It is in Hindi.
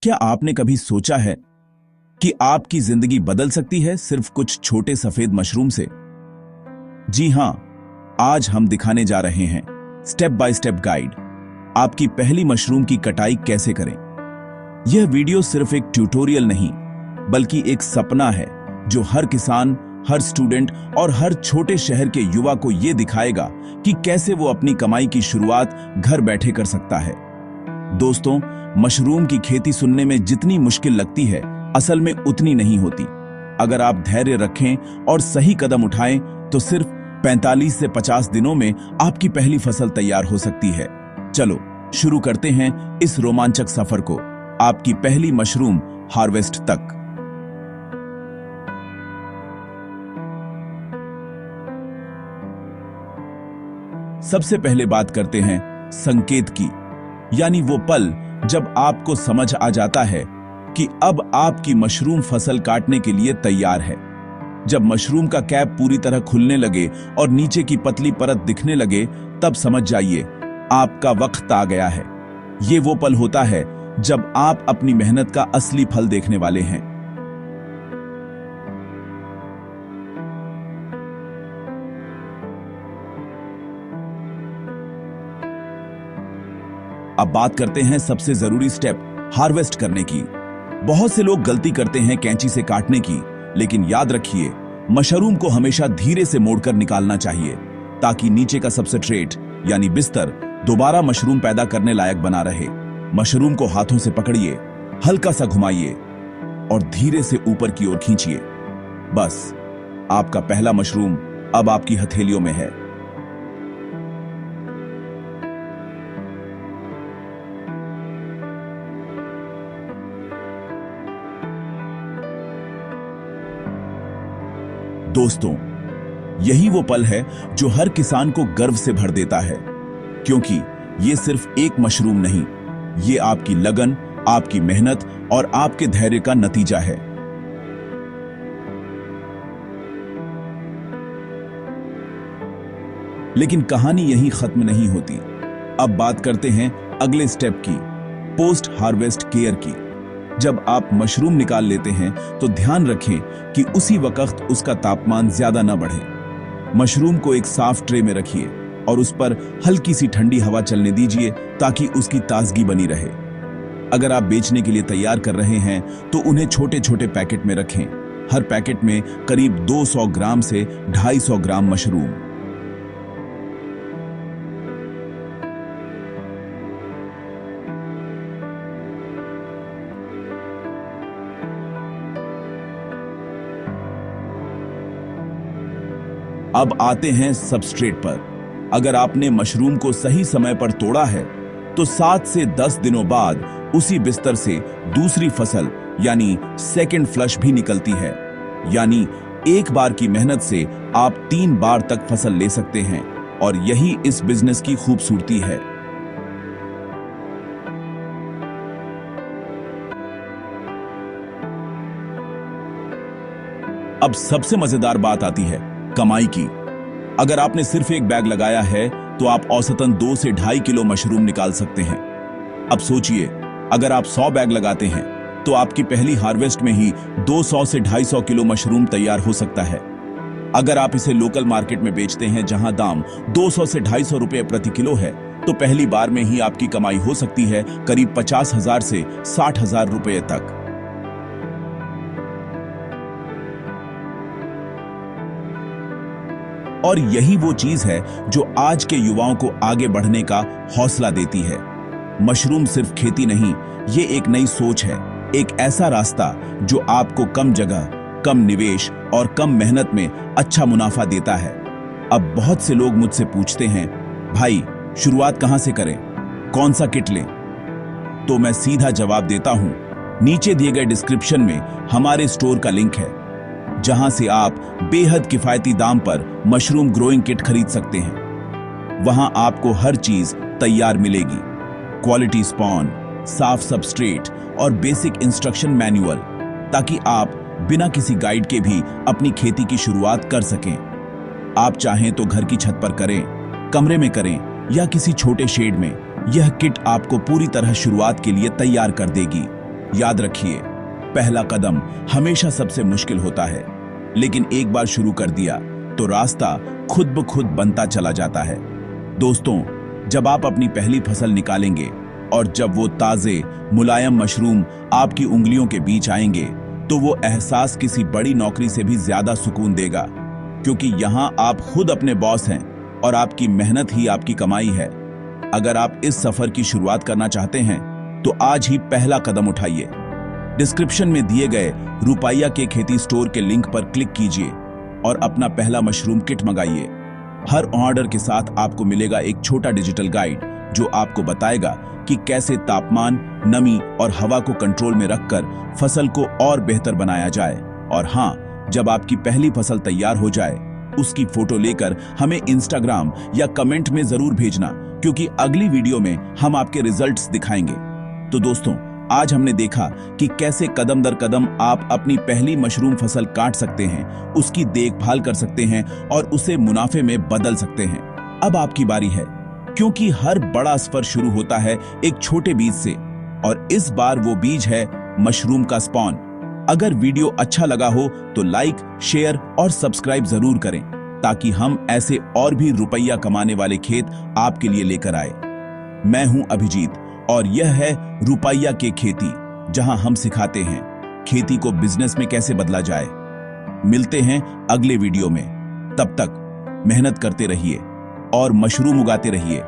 क्या आपने कभी सोचा है कि आपकी जिंदगी बदल सकती है सिर्फ कुछ छोटे सफेद मशरूम से? जी हां, आज हम दिखाने जा रहे हैं स्टेप बाय स्टेप गाइड, आपकी पहली मशरूम की कटाई कैसे करें। यह वीडियो सिर्फ एक ट्यूटोरियल नहीं, बल्कि एक सपना है जो हर किसान, हर स्टूडेंट और हर छोटे शहर के युवा को यह दिखाएगा कि कैसे वो अपनी कमाई की शुरुआत घर बैठे कर सकता है। दोस्तों, मशरूम की खेती सुनने में जितनी मुश्किल लगती है, असल में उतनी नहीं होती। अगर आप धैर्य रखें और सही कदम उठाएं, तो सिर्फ 45 से 50 दिनों में आपकी पहली फसल तैयार हो सकती है। चलो शुरू करते हैं इस रोमांचक सफर को, आपकी पहली मशरूम हार्वेस्ट तक। सबसे पहले बात करते हैं संकेत की, यानी वो पल जब आपको समझ आ जाता है कि अब आपकी मशरूम फसल काटने के लिए तैयार है। जब मशरूम का कैप पूरी तरह खुलने लगे और नीचे की पतली परत दिखने लगे, तब समझ जाइए आपका वक्त आ गया है। ये वो पल होता है जब आप अपनी मेहनत का असली फल देखने वाले हैं। अब बात करते हैं सबसे जरूरी स्टेप, हार्वेस्ट करने की। बहुत से लोग गलती करते हैं कैंची से काटने की, लेकिन याद रखिए मशरूम को हमेशा धीरे से मोड़कर निकालना चाहिए, ताकि नीचे का सबस्ट्रेट यानी बिस्तर दोबारा मशरूम पैदा करने लायक बना रहे। मशरूम को हाथों से पकड़िए, हल्का सा घुमाइए और धीरे से ऊपर की ओर खींचिए। बस, आपका पहला मशरूम अब आपकी हथेलियों में है। दोस्तों, यही वो पल है जो हर किसान को गर्व से भर देता है, क्योंकि ये सिर्फ एक मशरूम नहीं, ये आपकी लगन, आपकी मेहनत और आपके धैर्य का नतीजा है। लेकिन कहानी यहीं खत्म नहीं होती। अब बात करते हैं अगले स्टेप की, पोस्ट हार्वेस्ट केयर की। जब आप मशरूम निकाल लेते हैं, तो ध्यान रखें कि उसी वक्त उसका तापमान ज्यादा न बढ़े। मशरूम को एक साफ ट्रे में रखिए और उस पर हल्की सी ठंडी हवा चलने दीजिए, ताकि उसकी ताजगी बनी रहे। अगर आप बेचने के लिए तैयार कर रहे हैं, तो उन्हें छोटे छोटे पैकेट में रखें। हर पैकेट में करीब 200 ग्राम से 250 ग्राम मशरूम। अब आते हैं सबस्ट्रेट पर। अगर आपने मशरूम को सही समय पर तोड़ा है, तो 7 से 10 दिनों बाद उसी बिस्तर से दूसरी फसल यानी सेकंड फ्लश भी निकलती है। यानी एक बार की मेहनत से आप 3 बार तक फसल ले सकते हैं, और यही इस बिजनेस की खूबसूरती है। अब सबसे मजेदार बात आती है कमाई की। अगर आपने सिर्फ एक बैग लगाया है, तो आप औसतन 2 से 2.5 किलो मशरूम निकाल सकते हैं। अब सोचिए, अगर आप 100 बैग लगाते हैं, तो आपकी पहली हार्वेस्ट में ही 200 से 250 किलो मशरूम तैयार हो सकता है। अगर आप इसे लोकल मार्केट में बेचते हैं, जहां दाम 200 से 250 रुपए प्रति किलो है, तो पहली बार में ही आपकी कमाई हो सकती है करीब 50,000 से 60,000 रुपए तक। और यही वो चीज है जो आज के युवाओं को आगे बढ़ने का हौसला देती है। मशरूम सिर्फ खेती नहीं, ये एक नई सोच है, एक ऐसा रास्ता जो आपको कम जगह, कम निवेश और कम मेहनत में अच्छा मुनाफा देता है। अब बहुत से लोग मुझसे पूछते हैं, भाई शुरुआत कहां से करें, कौन सा किट लें? तो मैं सीधा जवाब देता हूं, नीचे दिए गए डिस्क्रिप्शन में हमारे स्टोर का लिंक है, जहां से आप बेहद किफायती दाम पर मशरूम ग्रोइंग किट खरीद सकते हैं। वहां आपको हर चीज तैयार मिलेगी, क्वालिटी स्पॉन, साफ सबस्ट्रेट और बेसिक इंस्ट्रक्शन मैनुअल, ताकि आप बिना किसी गाइड के भी अपनी खेती की शुरुआत कर सकें। आप चाहें तो घर की छत पर करें, कमरे में करें या किसी छोटे शेड में, यह किट आपको पूरी तरह शुरुआत के लिए तैयार कर देगी। याद रखिए, पहला कदम हमेशा सबसे मुश्किल होता है, लेकिन एक बार शुरू कर दिया तो रास्ता खुद ब खुद बनता चला जाता है। दोस्तों, जब आप अपनी पहली फसल निकालेंगे और जब वो ताजे मुलायम मशरूम आपकी उंगलियों के बीच आएंगे, तो वो एहसास किसी बड़ी नौकरी से भी ज्यादा सुकून देगा, क्योंकि यहां आप खुद अपने बॉस हैं और आपकी मेहनत ही आपकी कमाई है। अगर आप इस सफर की शुरुआत करना चाहते हैं तो आज ही पहला कदम उठाइए। डिस्क्रिप्शन में दिए गए रुपैया के खेती स्टोर के लिंक पर क्लिक कीजिए और अपना पहला मशरूम किट मंगाइए। हर ऑर्डर के साथ आपको मिलेगा एक छोटा डिजिटल गाइड जो आपको बताएगा कि कैसे तापमान, नमी और हवा को कंट्रोल में रखकर फसल को और बेहतर बनाया जाए। और हाँ, जब आपकी पहली फसल तैयार हो जाए, उसकी फोटो लेकर हमें इंस्टाग्राम या कमेंट में जरूर भेजना, क्योंकि अगली वीडियो में हम आपके रिजल्ट्स दिखाएंगे। तो दोस्तों, आज हमने देखा कि कैसे कदम दर कदम आप अपनी पहली मशरूम फसल काट सकते हैं, उसकी देखभाल कर सकते हैं और उसे मुनाफे में बदल सकते हैं। अब आपकी बारी है, क्योंकि हर बड़ा सफर शुरू होता है एक छोटे बीज से, और इस बार वो बीज है मशरूम का स्पॉन। अगर वीडियो अच्छा लगा हो तो लाइक, शेयर और सब्सक्राइब जरूर करें, ताकि हम ऐसे और भी रुपया कमाने वाले खेत आपके लिए लेकर आए। मैं हूं अभिजीत और यह है रुपया के खेती, जहां हम सिखाते हैं खेती को बिजनेस में कैसे बदला जाए। मिलते हैं अगले वीडियो में, तब तक मेहनत करते रहिए और मशरूम उगाते रहिए।